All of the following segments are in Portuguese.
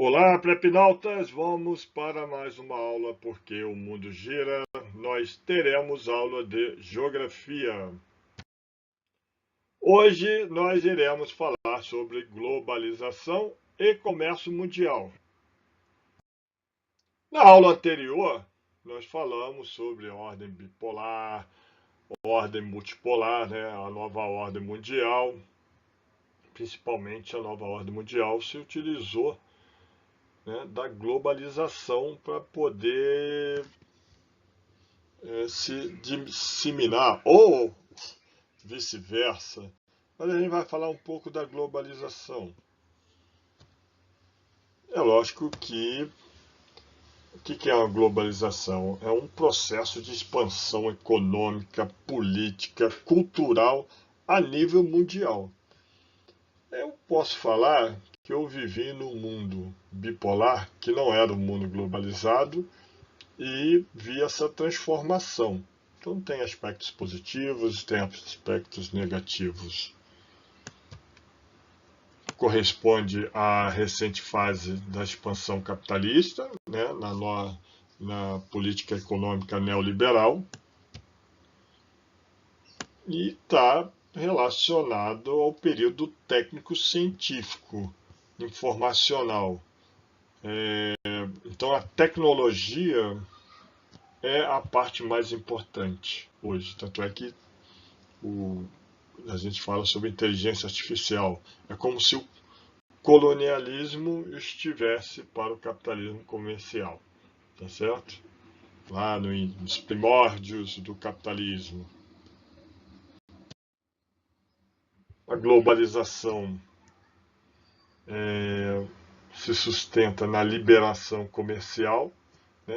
Olá, prepinautas! Vamos para mais uma aula porque o mundo gira. Nós teremos aula de geografia. Hoje nós iremos falar sobre globalização e comércio mundial. Na aula anterior, nós falamos sobre ordem bipolar, ordem multipolar, a nova ordem mundial. Principalmente a nova ordem mundial se utilizou da globalização para poder se disseminar, ou vice-versa. Mas a gente vai falar um pouco da globalização. É lógico que o que é uma globalização? É um processo de expansão econômica, política, cultural a nível mundial. Eu posso falar que eu vivi num mundo bipolar, que não era um mundo globalizado, e vi essa transformação. Então tem aspectos positivos, tem aspectos negativos. Corresponde à recente fase da expansão capitalista, na política econômica neoliberal, e está relacionado ao período técnico-científico, informacional. Então a tecnologia é a parte mais importante hoje. Tanto é que a gente fala sobre inteligência artificial. É como se o colonialismo estivesse para o capitalismo comercial. Tá certo? Lá nos primórdios do capitalismo. A globalização se sustenta na liberação comercial,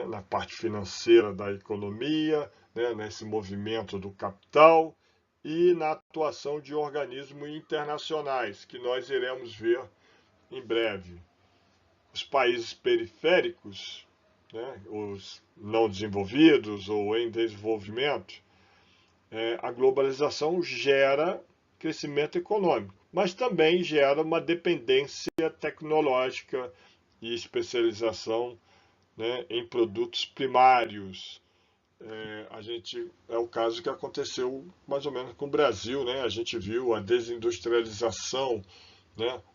na parte financeira da economia, nesse movimento do capital e na atuação de organismos internacionais, que nós iremos ver em breve. Os países periféricos, os não desenvolvidos ou em desenvolvimento, a globalização gera crescimento econômico, mas também gera uma dependência tecnológica e especialização em produtos primários. É o caso que aconteceu mais ou menos com o Brasil. A gente viu a desindustrialização,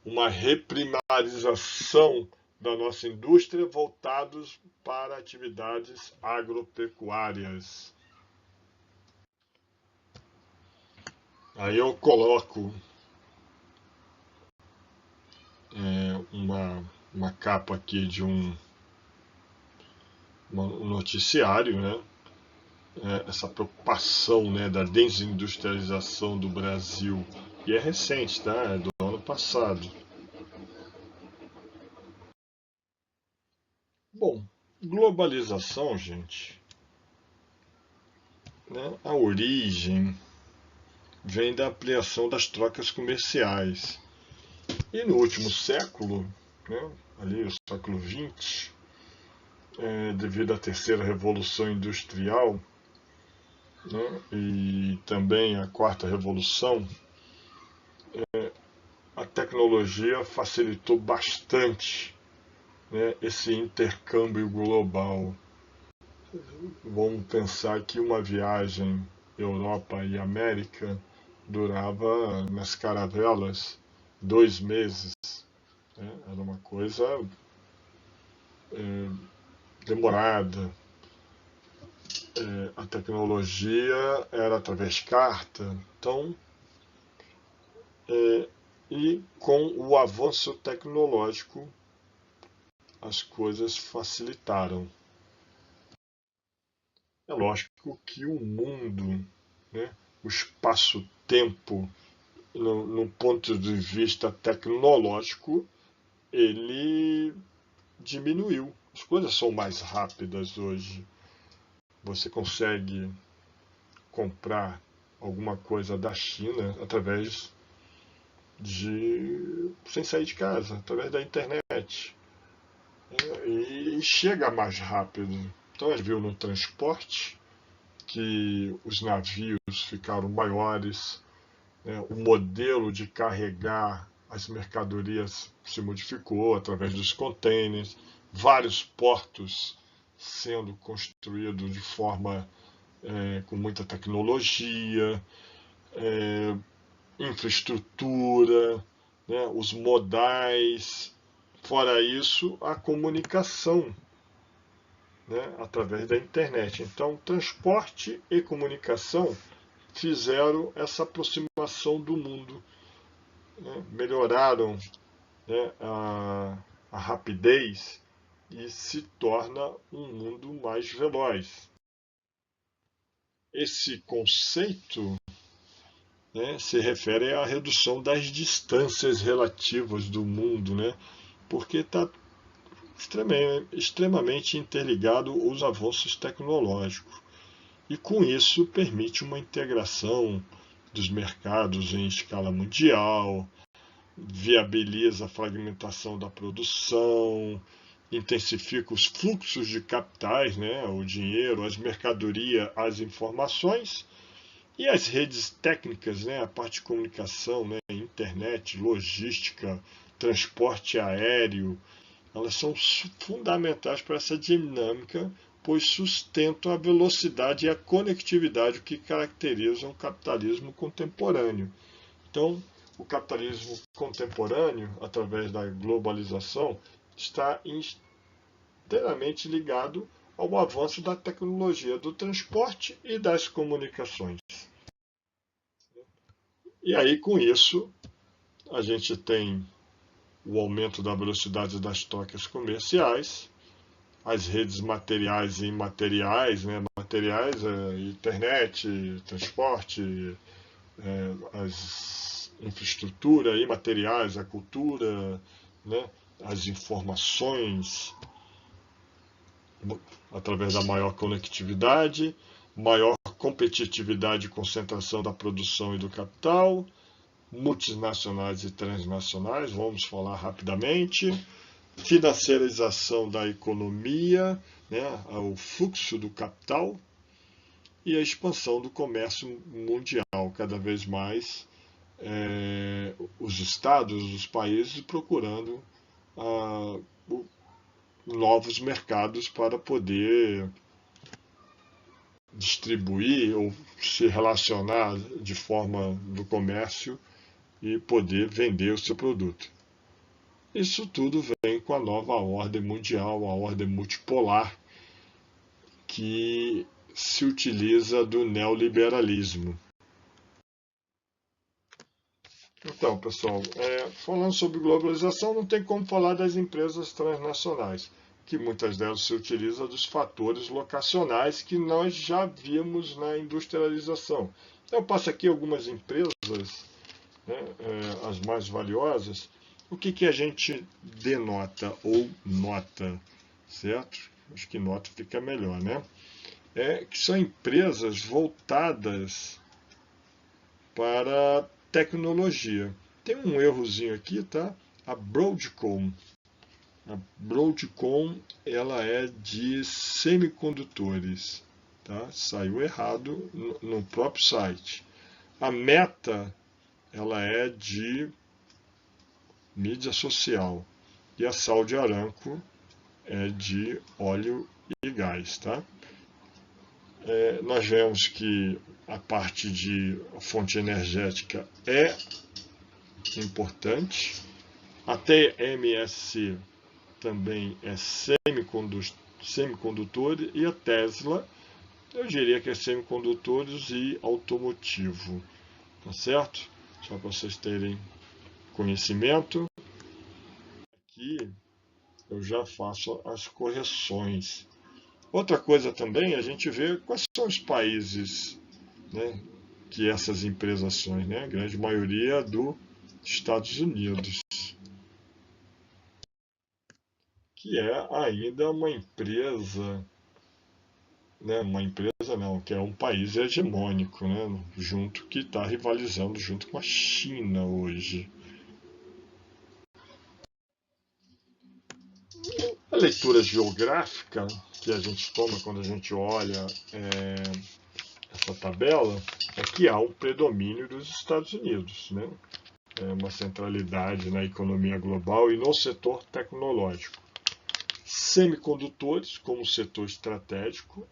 uma reprimarização da nossa indústria voltados para atividades agropecuárias. Aí eu coloco uma capa aqui de um noticiário, essa preocupação da desindustrialização do Brasil, e é recente, tá? É do ano passado. Bom, globalização, gente, a origem vem da ampliação das trocas comerciais. E no último século, ali o século XX, devido à terceira revolução industrial, e também à quarta revolução, a tecnologia facilitou bastante esse intercâmbio global. Vamos pensar que uma viagem Europa e América durava, nas caravelas, 2 meses. Era uma coisa demorada. A tecnologia era através de carta. Então, e com o avanço tecnológico, as coisas facilitaram. É lógico que o mundo, o espaço-tempo, no ponto de vista tecnológico, ele diminuiu. As coisas são mais rápidas hoje. Você consegue comprar alguma coisa da China através sem sair de casa, através da internet. E chega mais rápido. Então a gente viu no transporte que os navios ficaram maiores, o modelo de carregar as mercadorias se modificou através dos containers, vários portos sendo construídos de forma com muita tecnologia, infraestrutura, né, os modais, fora isso, a comunicação, né, através da internet. Então, transporte e comunicação fizeram essa aproximação do mundo, né, melhoraram, né, a rapidez e se torna um mundo mais veloz. Esse conceito, né, se refere à redução das distâncias relativas do mundo, né, porque está extremamente interligado aos avanços tecnológicos. E com isso permite uma integração dos mercados em escala mundial, viabiliza a fragmentação da produção, intensifica os fluxos de capitais, né, o dinheiro, as mercadorias, as informações, e as redes técnicas, né, a parte de comunicação, né, internet, logística, transporte aéreo, elas são fundamentais para essa dinâmica, pois sustentam a velocidade e a conectividade que caracterizam o capitalismo contemporâneo. Então, o capitalismo contemporâneo, através da globalização, está inteiramente ligado ao avanço da tecnologia do transporte e das comunicações. E aí, com isso, a gente tem o aumento da velocidade das trocas comerciais, as redes materiais e imateriais, né? Materiais, internet, transporte, as infraestrutura imateriais, a cultura, né? As informações, através da maior conectividade, maior competitividade e concentração da produção e do capital, multinacionais e transnacionais, vamos falar rapidamente, financiarização da economia, né, o fluxo do capital e a expansão do comércio mundial, cada vez mais os estados, os países procurando novos mercados para poder distribuir ou se relacionar de forma do comércio e poder vender o seu produto. Isso tudo vem com a nova ordem mundial, a ordem multipolar, que se utiliza do neoliberalismo. Então, pessoal, falando sobre globalização, não tem como falar das empresas transnacionais, que muitas delas se utilizam dos fatores locacionais que nós já vimos na industrialização. Eu passo aqui algumas empresas, né, as mais valiosas. O que a gente denota ou nota, certo? Acho que nota fica melhor, né? Que são empresas voltadas para tecnologia. Tem um errozinho aqui, tá? A Broadcom. A Broadcom, ela é de semicondutores, tá? Saiu errado no próprio site. A Meta, ela é de mídia social. E a Saudi Aramco é de óleo e gás, tá? Nós vemos que a parte de fonte energética é importante. A TMSC também é semicondutor e a Tesla, eu diria que é semicondutores e automotivo, tá certo? Só para vocês terem conhecimento. Aqui eu já faço as correções. Outra coisa também, a gente vê quais são os países, né, que essas empresas são, né? A grande maioria dos Estados Unidos, que é ainda uma empresa, né, que é um país hegemônico, né, junto que está rivalizando junto com a China hoje. A leitura geográfica que a gente toma quando a gente olha essa tabela é que há um predomínio dos Estados Unidos, né? uma centralidade na economia global e no setor tecnológico. Semicondutores como setor estratégico,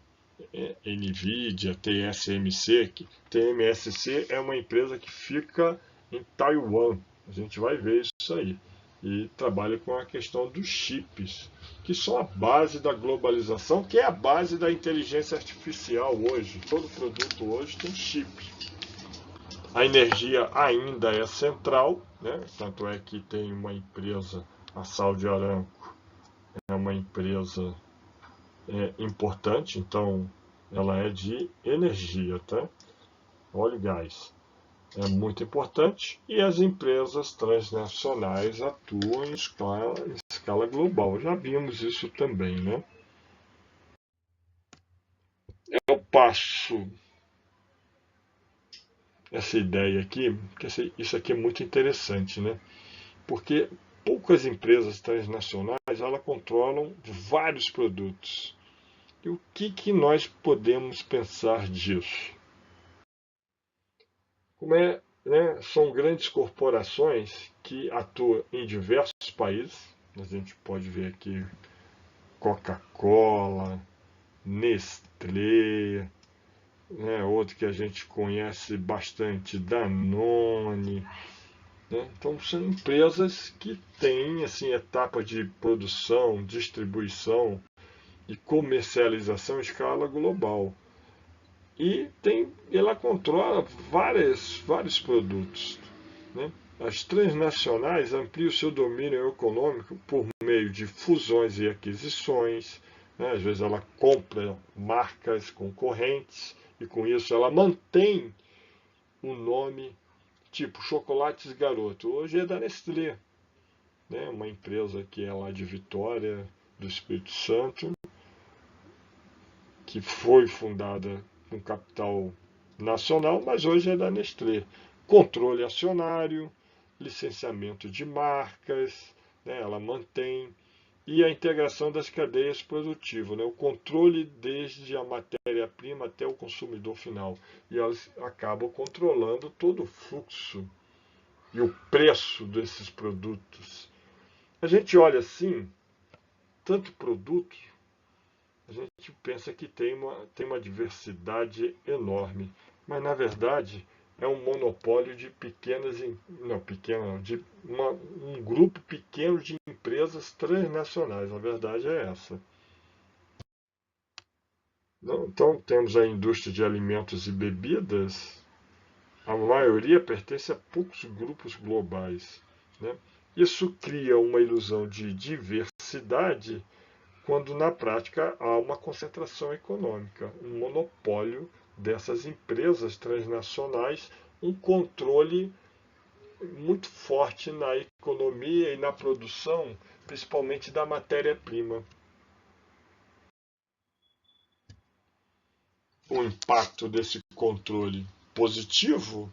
NVIDIA, TSMC. TMSC é uma empresa que fica em Taiwan, a gente vai ver isso aí, e trabalha com a questão dos chips, que são a base da globalização, que é a base da inteligência artificial hoje. Todo produto hoje tem chip. A energia ainda é central, né? Tanto é que tem uma empresa, a Saudi Aramco, é uma empresa importante, então ela é de energia, tá? Óleo e gás. É muito importante e as empresas transnacionais atuam em escala global. Já vimos isso também, né? Eu passo essa ideia aqui, porque isso aqui é muito interessante, né? Porque poucas empresas transnacionais elas controlam vários produtos. E o que nós podemos pensar disso? Como né, são grandes corporações que atuam em diversos países. A gente pode ver aqui Coca-Cola, Nestlé, né, outro que a gente conhece bastante, Danone. Né? Então são empresas que têm assim, etapa de produção, distribuição e comercialização em escala global. E ela controla vários produtos. Né? As transnacionais ampliam o seu domínio econômico por meio de fusões e aquisições. Né? Às vezes ela compra marcas concorrentes e com isso ela mantém o nome, tipo Chocolates Garoto. Hoje é da Nestlé, né? Uma empresa que é lá de Vitória, do Espírito Santo, que foi fundada com capital nacional, mas hoje é da Nestlé. Controle acionário, licenciamento de marcas, né, ela mantém, e a integração das cadeias produtivas, né, o controle desde a matéria-prima até o consumidor final. E elas acabam controlando todo o fluxo e o preço desses produtos. A gente olha assim, tanto produto, a gente pensa que tem uma diversidade enorme, mas na verdade é um monopólio de um grupo pequeno de empresas transnacionais. A verdade é essa. Então temos a indústria de alimentos e bebidas, a maioria pertence a poucos grupos globais. Né? Isso cria uma ilusão de diversidade quando na prática há uma concentração econômica, um monopólio dessas empresas transnacionais, um controle muito forte na economia e na produção, principalmente da matéria-prima. O impacto desse controle positivo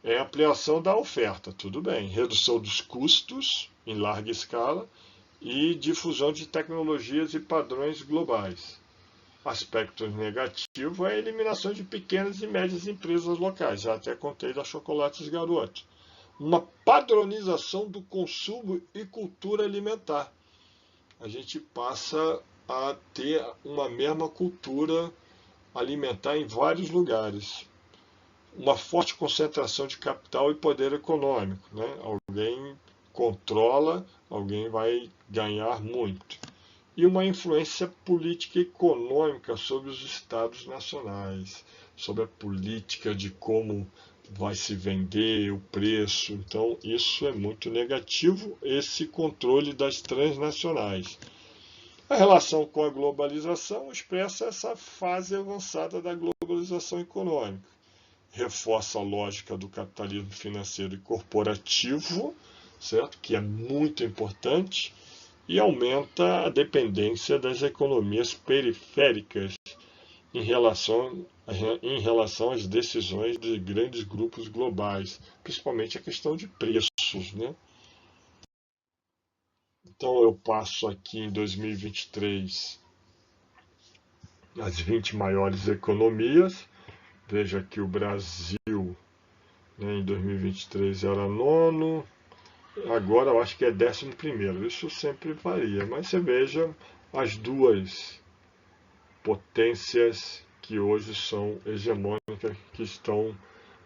é a ampliação da oferta, tudo bem, redução dos custos em larga escala e difusão de tecnologias e padrões globais. Aspecto negativo é a eliminação de pequenas e médias empresas locais, já até contei da Chocolates Garoto. Uma padronização do consumo e cultura alimentar. A gente passa a ter uma mesma cultura alimentar em vários lugares. Uma forte concentração de capital e poder econômico. Né? Alguém controla, alguém vai ganhar muito. E uma influência política e econômica sobre os estados nacionais, sobre a política de como vai se vender, o preço. Então, isso é muito negativo, esse controle das transnacionais. A relação com a globalização expressa essa fase avançada da globalização econômica. Reforça a lógica do capitalismo financeiro e corporativo, certo? Que é muito importante, e aumenta a dependência das economias periféricas em relação às decisões de grandes grupos globais, principalmente a questão de preços. Né? Então eu passo aqui em 2023 as 20 maiores economias. Veja que o Brasil né? Em 2023 era nono, agora eu acho que é 11º. Isso sempre varia, mas você veja as duas potências que hoje são hegemônicas, que estão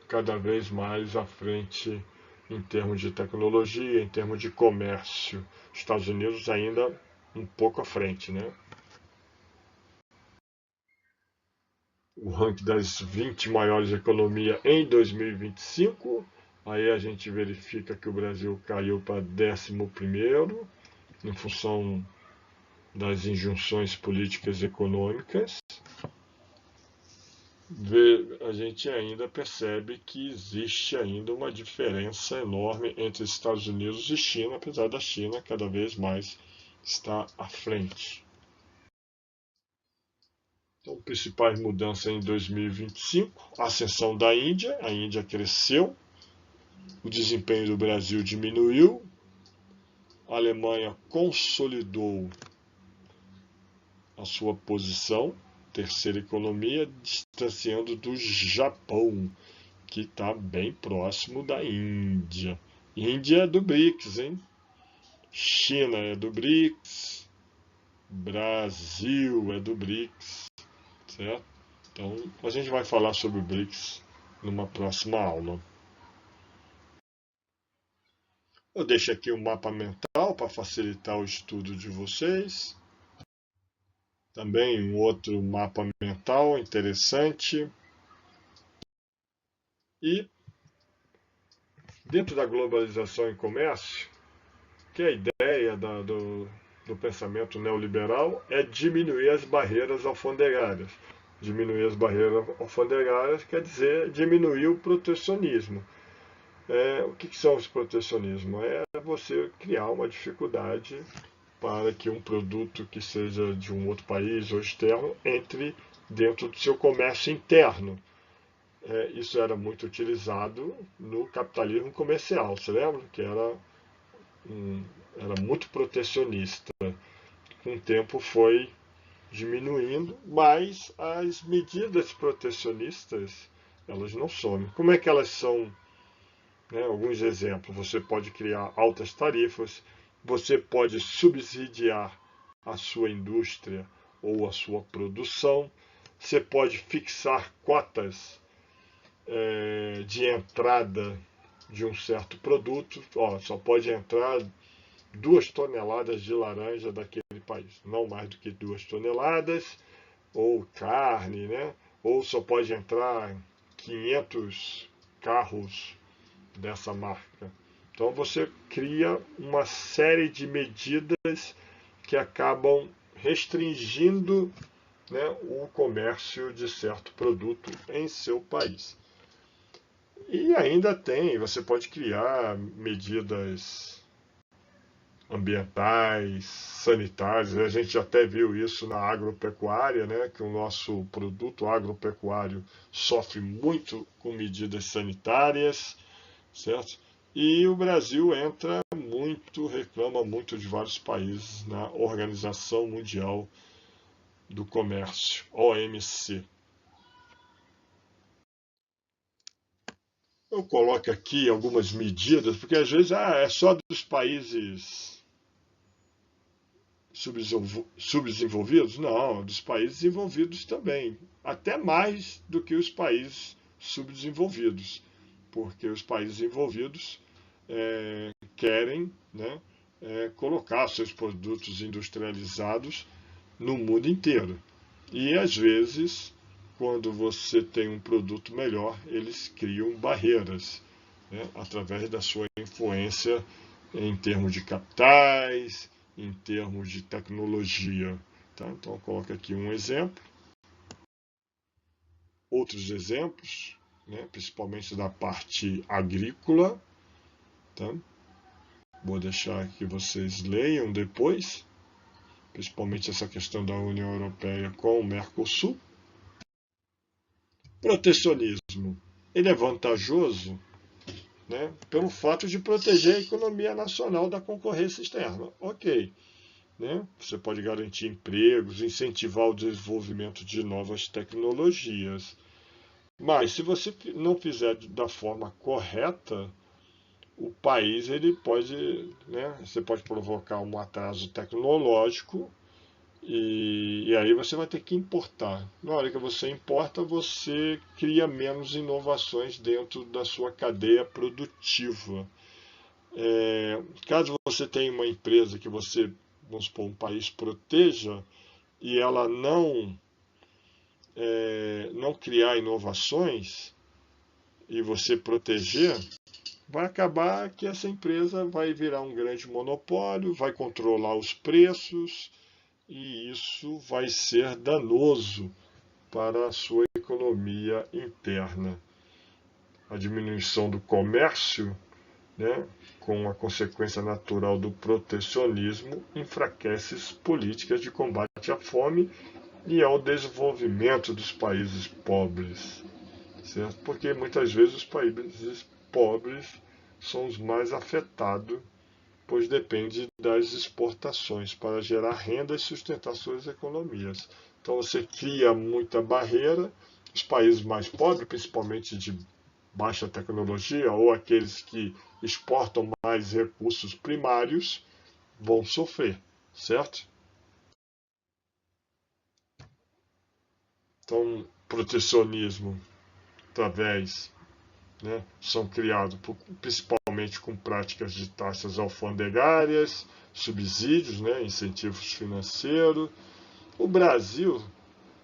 cada vez mais à frente em termos de tecnologia, em termos de comércio. Estados Unidos ainda um pouco à frente, né? O ranking das 20 maiores economias em 2025. Aí a gente verifica que o Brasil caiu para 11º, em função das injunções políticas e econômicas. A gente ainda percebe que existe ainda uma diferença enorme entre Estados Unidos e China, apesar da China cada vez mais estar à frente. Então, principais mudanças em 2025, a ascensão da Índia, a Índia cresceu, o desempenho do Brasil diminuiu, a Alemanha consolidou a sua posição, terceira economia, distanciando do Japão, que está bem próximo da Índia. Índia é do BRICS, hein? China é do BRICS, Brasil é do BRICS, certo? Então, a gente vai falar sobre o BRICS numa próxima aula. Eu deixo aqui um mapa mental para facilitar o estudo de vocês. Também um outro mapa mental interessante. E dentro da globalização e comércio, que a ideia do pensamento neoliberal é diminuir as barreiras alfandegárias. Diminuir as barreiras alfandegárias quer dizer diminuir o protecionismo. O que são os protecionismos? É você criar uma dificuldade para que um produto que seja de um outro país ou externo entre dentro do seu comércio interno. Isso era muito utilizado no capitalismo comercial, você lembra? Que era muito protecionista. Com o tempo foi diminuindo, mas as medidas protecionistas, elas não somem. Como é que elas são? Alguns exemplos. Você pode criar altas tarifas, você pode subsidiar a sua indústria ou a sua produção, você pode fixar cotas de entrada de um certo produto. Só pode entrar 2 toneladas de laranja daquele país, não mais do que 2 toneladas, ou carne, né? Ou só pode entrar 500 carros dessa marca. Então você cria uma série de medidas que acabam restringindo, né, o comércio de certo produto em seu país. E ainda você pode criar medidas ambientais, sanitárias. A gente até viu isso na agropecuária, né, que o nosso produto agropecuário sofre muito com medidas sanitárias, certo? E o Brasil reclama muito de vários países na Organização Mundial do Comércio, OMC. Eu coloco aqui algumas medidas, porque às vezes é só dos países subdesenvolvidos? Não, dos países desenvolvidos também. Até mais do que os países subdesenvolvidos. Porque os países envolvidos querem, né, colocar seus produtos industrializados no mundo inteiro. E às vezes, quando você tem um produto melhor, eles criam barreiras, né, através da sua influência em termos de capitais, em termos de tecnologia. Tá? Então, coloco aqui um exemplo. Outros exemplos, né, principalmente da parte agrícola. Tá? Vou deixar que vocês leiam depois, principalmente essa questão da União Europeia com o Mercosul. Protecionismo. Ele é vantajoso, né, pelo fato de proteger a economia nacional da concorrência externa. Ok. Né? Você pode garantir empregos, incentivar o desenvolvimento de novas tecnologias. Mas se você não fizer da forma correta, o país ele pode, né, você pode provocar um atraso tecnológico e aí você vai ter que importar. Na hora que você importa, você cria menos inovações dentro da sua cadeia produtiva. Caso você tenha uma empresa que você, vamos supor, um país proteja e ela não criar inovações e você proteger, vai acabar que essa empresa vai virar um grande monopólio, vai controlar os preços e isso vai ser danoso para a sua economia interna. A diminuição do comércio, né, com a consequência natural do protecionismo, enfraquece as políticas de combate à fome e ao desenvolvimento dos países pobres, certo? Porque muitas vezes os países pobres são os mais afetados, pois depende das exportações para gerar renda e sustentar suas economias. Então você cria muita barreira, os países mais pobres, principalmente de baixa tecnologia ou aqueles que exportam mais recursos primários, vão sofrer, certo? Então, protecionismo através, né, são criados principalmente com práticas de taxas alfandegárias, subsídios, né, incentivos financeiros. O Brasil,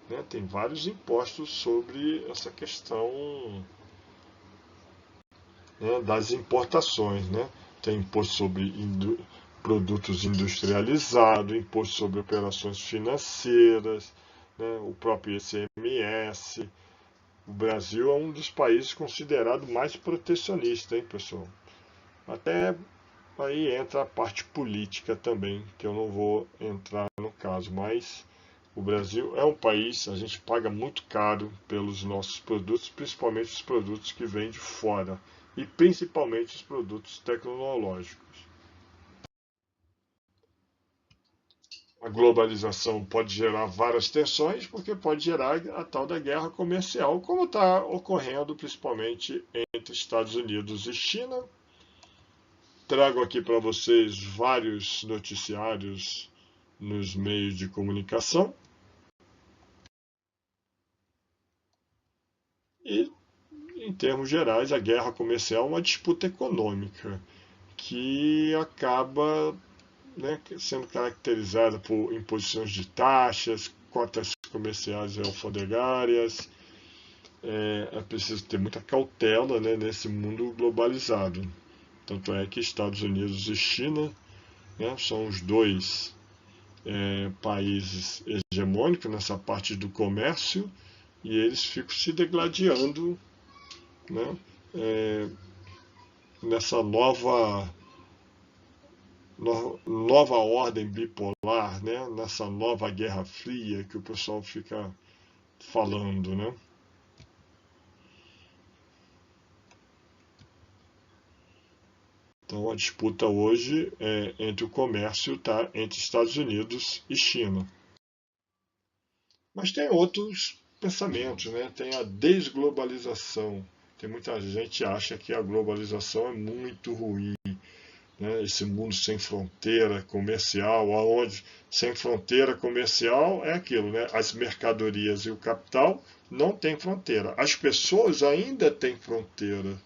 né, tem vários impostos sobre essa questão, né, das importações. Né? Tem imposto sobre produtos industrializados, imposto sobre operações financeiras, né, o próprio ICMS. O Brasil é um dos países considerado mais protecionista, hein, pessoal? Até aí entra a parte política também, que eu não vou entrar no caso, mas o Brasil é um país, a gente paga muito caro pelos nossos produtos, principalmente os produtos que vêm de fora, e principalmente os produtos tecnológicos. A globalização pode gerar várias tensões, porque pode gerar a tal da guerra comercial, como está ocorrendo principalmente entre Estados Unidos e China. Trago aqui para vocês vários noticiários nos meios de comunicação. E, em termos gerais, a guerra comercial é uma disputa econômica que acaba, né, sendo caracterizada por imposições de taxas, cotas comerciais e alfandegárias. É preciso ter muita cautela, né, nesse mundo globalizado. Tanto é que Estados Unidos e China, né, são os dois países hegemônicos nessa parte do comércio e eles ficam se degladiando, né, nessa nova ordem bipolar, né, nessa nova Guerra Fria que o pessoal fica falando, né? Então a disputa hoje é entre o comércio, tá, entre Estados Unidos e China. Mas tem outros pensamentos, né? Tem a desglobalização. Tem muita gente que acha que a globalização é muito ruim, né? Esse mundo sem fronteira comercial, aonde sem fronteira comercial é aquilo, né? As mercadorias e o capital não têm fronteira. As pessoas ainda têm fronteira.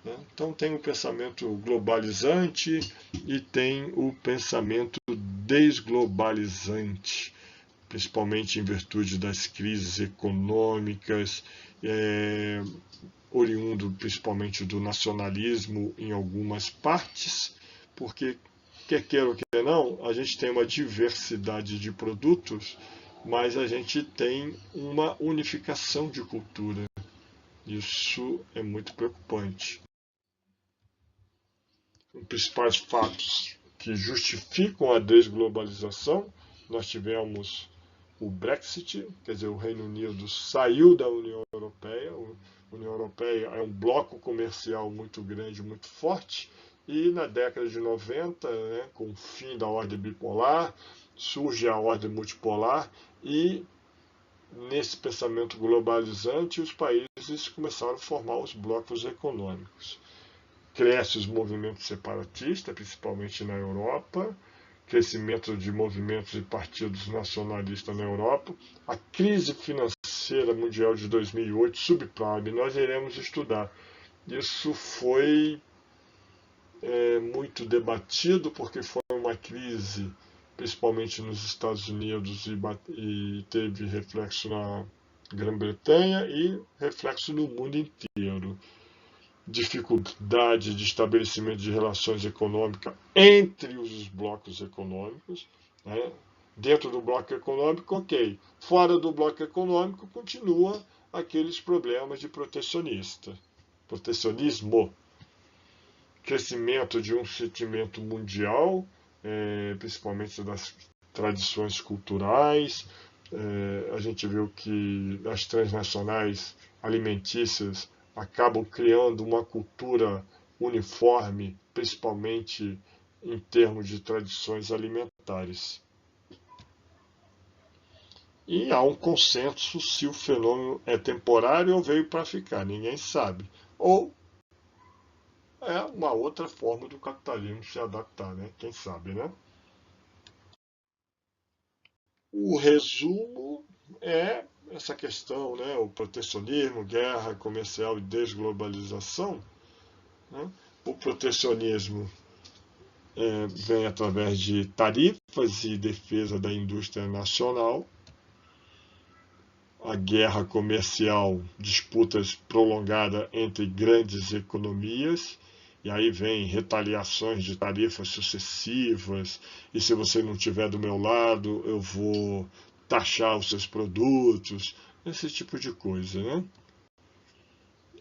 Né? Então tem o pensamento globalizante e tem o pensamento desglobalizante, principalmente em virtude das crises econômicas, oriundo principalmente do nacionalismo em algumas partes, porque, quer queira ou quer não, a gente tem uma diversidade de produtos, mas a gente tem uma unificação de cultura. Isso é muito preocupante. Os principais fatos que justificam a desglobalização, nós tivemos o Brexit, quer dizer, o Reino Unido saiu da União Europeia. A União Europeia é um bloco comercial muito grande, muito forte, e na década de 90, né, com o fim da ordem bipolar, surge a ordem multipolar, e nesse pensamento globalizante, os países países começaram a formar os blocos econômicos. Crescem os movimentos separatistas, principalmente na Europa, crescimento de movimentos e partidos nacionalistas na Europa, a crise financeira mundial de 2008, subprime, nós iremos estudar. Isso foi muito debatido porque foi uma crise, principalmente nos Estados Unidos, e teve reflexo na Grã-Bretanha e reflexo no mundo inteiro. Dificuldade de estabelecimento de relações econômicas entre os blocos econômicos, né? Dentro do bloco econômico, ok. Fora do bloco econômico, continua aqueles problemas de protecionismo, crescimento de um sentimento mundial, principalmente das tradições culturais. A gente viu que as transnacionais alimentícias acabam criando uma cultura uniforme, principalmente em termos de tradições alimentares. E há um consenso se o fenômeno é temporário ou veio para ficar, ninguém sabe. Ou é uma outra forma do capitalismo se adaptar, né? Quem sabe, né? O resumo é essa questão, né? O protecionismo, guerra comercial e desglobalização. Né? O protecionismo vem através de tarifas e defesa da indústria nacional. A guerra comercial, disputas prolongadas entre grandes economias, e aí vem retaliações de tarifas sucessivas, e se você não estiver do meu lado, eu vou taxar os seus produtos, esse tipo de coisa, né?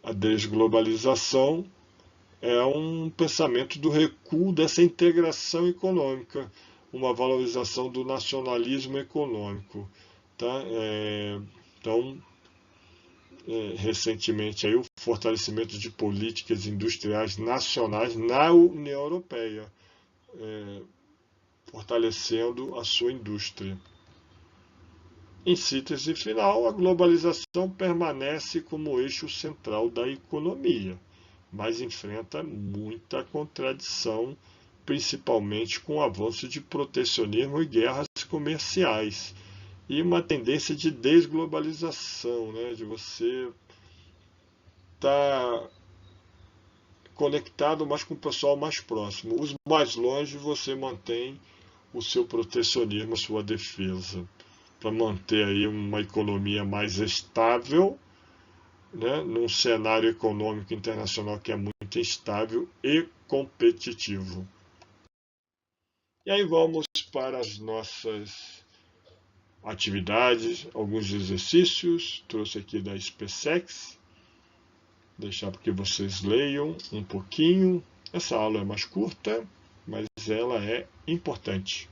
A desglobalização é um pensamento do recuo dessa integração econômica, uma valorização do nacionalismo econômico. Tá? Então, recentemente, aí, o fortalecimento de políticas industriais nacionais na União Europeia, fortalecendo a sua indústria. Em síntese final, a globalização permanece como eixo central da economia, mas enfrenta muita contradição, principalmente com o avanço de protecionismo e guerras comerciais, e uma tendência de desglobalização, né, de você estar conectado mais com o pessoal mais próximo. Os mais longe você mantém o seu protecionismo, a sua defesa, para manter aí uma economia mais estável, né, num cenário econômico internacional que é muito instável e competitivo. E aí vamos para as nossas atividades, alguns exercícios, trouxe aqui da SpaceX, deixar para que vocês leiam um pouquinho. Essa aula é mais curta, mas ela é importante.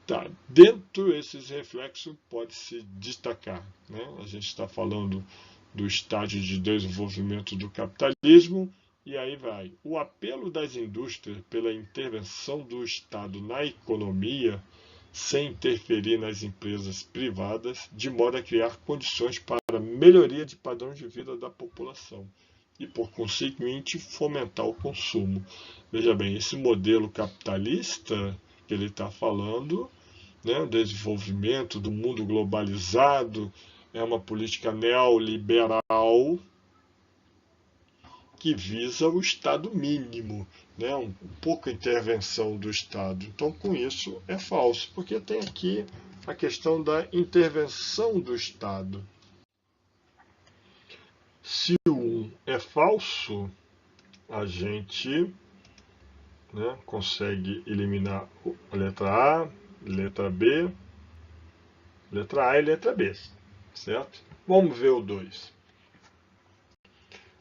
Tá, dentro desses reflexos pode-se destacar, né? A gente está falando do estágio de desenvolvimento do capitalismo, e aí vai. O apelo das indústrias pela intervenção do Estado na economia, sem interferir nas empresas privadas, de modo a criar condições para melhoria de padrão de vida da população e, por conseguinte, fomentar o consumo. Veja bem, esse modelo capitalista que ele está falando, né, o desenvolvimento do mundo globalizado, é uma política neoliberal que visa o Estado mínimo, né, pouca intervenção do Estado. Então, com isso, é falso, porque tem aqui a questão da intervenção do Estado. Se o 1 é falso, a gente, né, consegue eliminar a letra A, letra B, letra A e letra B, certo? Vamos ver o 2.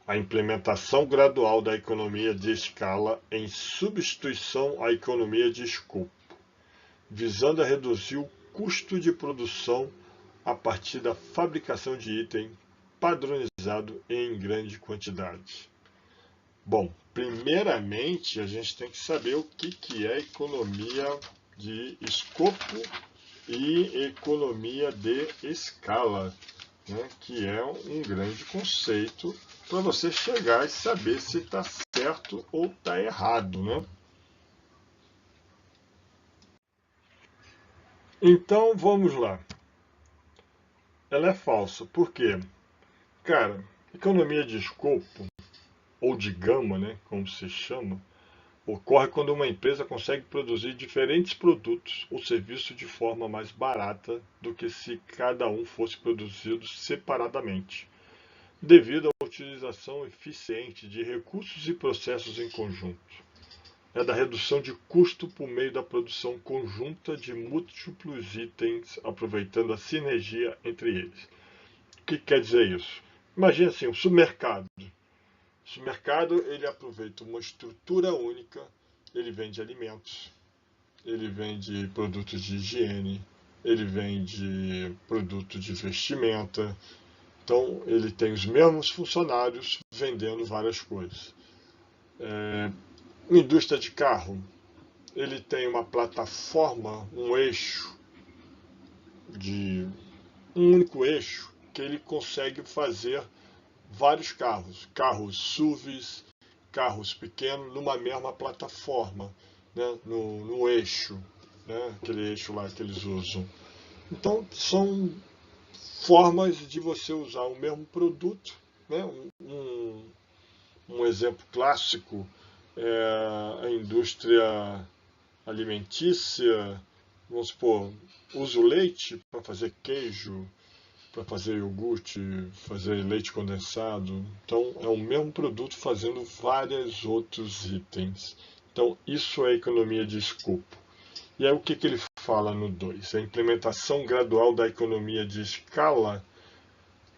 A implementação gradual da economia de escala em substituição à economia de escopo, visando a reduzir o custo de produção a partir da fabricação de item padronizado em grande quantidade. Bom, primeiramente a gente tem que saber o que é economia de escopo e economia de escala. né, que é um grande conceito para você chegar e saber se está certo ou está errado, né? Então vamos lá. Ela é falsa. Por quê? Cara, economia de escopo, ou de gama, né, como se chama, ocorre quando uma empresa consegue produzir diferentes produtos ou serviços de forma mais barata do que se cada um fosse produzido separadamente, devido à utilização eficiente de recursos e processos em conjunto. É da redução de custo por meio da produção conjunta de múltiplos itens, aproveitando a sinergia entre eles. O que quer dizer isso? Imagina assim, um supermercado. O supermercado ele aproveita uma estrutura única, ele vende alimentos, ele vende produtos de higiene, ele vende produtos de vestimenta. Então ele tem os mesmos funcionários vendendo várias coisas. Indústria de carro, ele tem uma plataforma, um eixo de um único eixo que ele consegue fazer vários carros, carros SUVs, carros pequenos, numa mesma plataforma, né, no eixo, né, aquele eixo lá que eles usam. Então, são formas de você usar o mesmo produto. Né? Um exemplo clássico é a indústria alimentícia. Vamos supor, usa o leite para fazer queijo, para fazer iogurte, fazer leite condensado. Então, é o mesmo produto fazendo vários outros itens. Então, isso é economia de escopo. E aí, o que ele fala no 2? A implementação gradual da economia de escala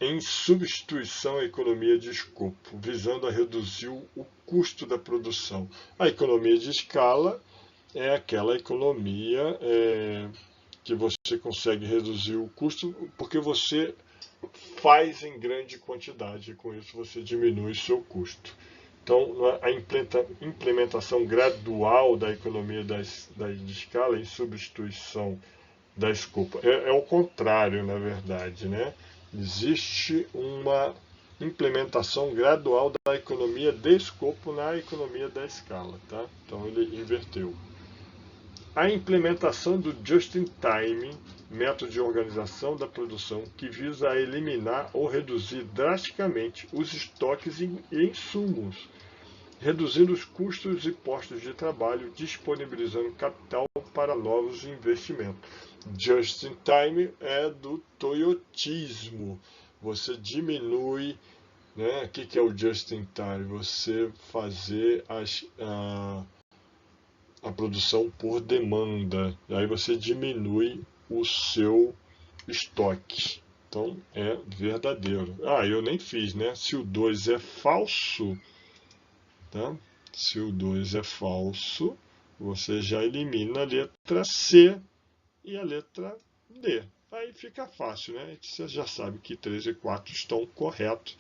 em substituição à economia de escopo, visando a reduzir o custo da produção. A economia de escala é aquela economia que você consegue reduzir o custo porque você faz em grande quantidade, e com isso você diminui o seu custo. Então, a implementação gradual da economia de escala em substituição da escopo é o contrário, na verdade, né? Existe uma implementação gradual da economia de escopo na economia da escala, tá? Então ele inverteu. A implementação do just-in-time, método de organização da produção que visa a eliminar ou reduzir drasticamente os estoques e insumos, reduzindo os custos e postos de trabalho, disponibilizando capital para novos investimentos. Just-in-time é do toyotismo. Você diminui, né? O que é o just-in-time? Você fazer a produção por demanda. E aí você diminui o seu estoque. Então é verdadeiro. Ah, eu nem fiz, né? Se o 2 é falso, tá? Se o 2 é falso, você já elimina a letra C e a letra D. Aí fica fácil, né? Você já sabe que 3 e 4 estão corretos.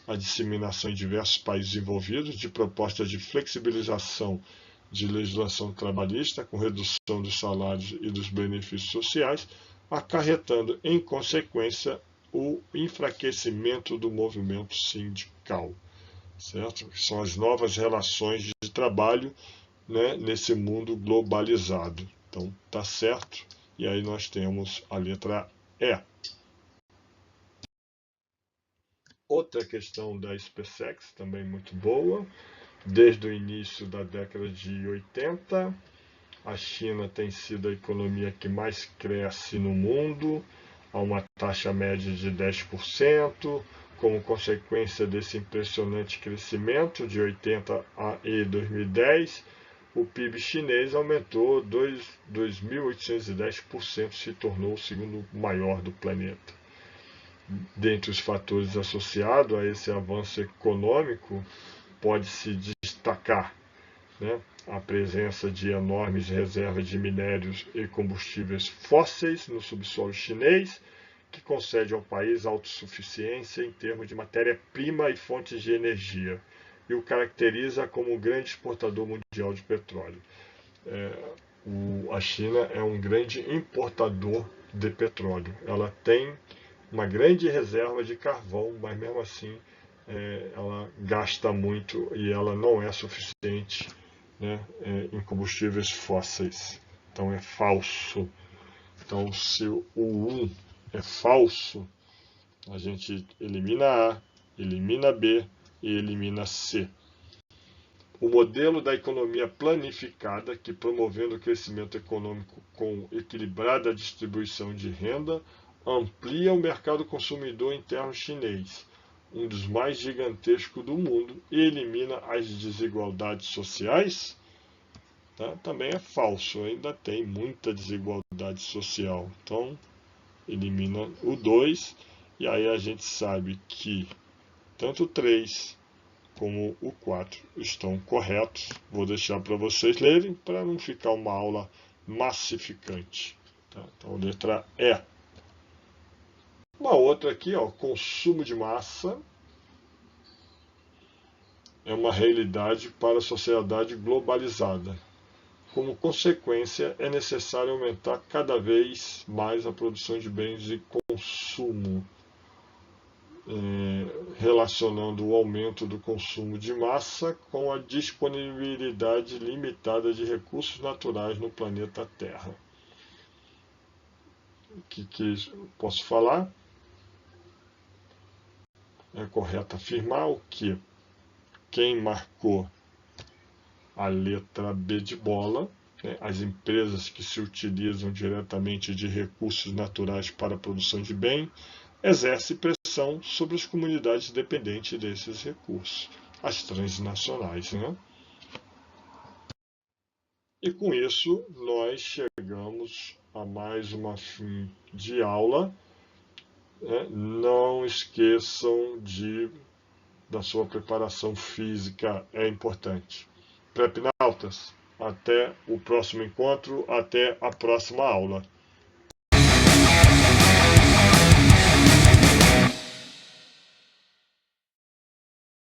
A disseminação em diversos países envolvidos de propostas de flexibilização de legislação trabalhista com redução dos salários e dos benefícios sociais, acarretando, em consequência, o enfraquecimento do movimento sindical. Certo? São as novas relações de trabalho, né, nesse mundo globalizado. Então, tá certo? E aí nós temos a letra E. Outra questão da SpaceX, também muito boa. Desde o início da década de 80, a China tem sido a economia que mais cresce no mundo, a uma taxa média de 10%. Como consequência desse impressionante crescimento de 80 a 2010, o PIB chinês aumentou 2.810%, se tornou o segundo maior do planeta. Dentre os fatores associados a esse avanço econômico, pode-se destacar, né, a presença de enormes reservas de minérios e combustíveis fósseis no subsolo chinês, que concede ao país autossuficiência em termos de matéria-prima e fontes de energia, e o caracteriza como um grande exportador mundial de petróleo. A China é um grande importador de petróleo. Ela tem uma grande reserva de carvão, mas mesmo assim ela gasta muito e ela não é suficiente, né, em combustíveis fósseis. Então é falso. Então, se o 1 é falso, a gente elimina A, elimina B e elimina C. O modelo da economia planificada, que promovendo o crescimento econômico com equilibrada distribuição de renda, amplia o mercado consumidor interno chinês, um dos mais gigantescos do mundo, e elimina as desigualdades sociais, tá? Também é falso, ainda tem muita desigualdade social. Então, elimina o 2, e aí a gente sabe que tanto o 3 como o 4 estão corretos. Vou deixar para vocês lerem, para não ficar uma aula massificante. Tá? Então, letra E. Uma outra aqui, ó, consumo de massa é uma realidade para a sociedade globalizada. Como consequência, é necessário aumentar cada vez mais a produção de bens de consumo, relacionando o aumento do consumo de massa com a disponibilidade limitada de recursos naturais no planeta Terra. O que posso falar? É correto afirmar o que quem marcou a letra B de bola, né, as empresas que se utilizam diretamente de recursos naturais para a produção de bem, exerce pressão sobre as comunidades dependentes desses recursos, as transnacionais, né? E com isso, nós chegamos a mais uma fim de aula. Né? Não esqueçam da sua preparação física, é importante. Prepnautas, até o próximo encontro, até a próxima aula.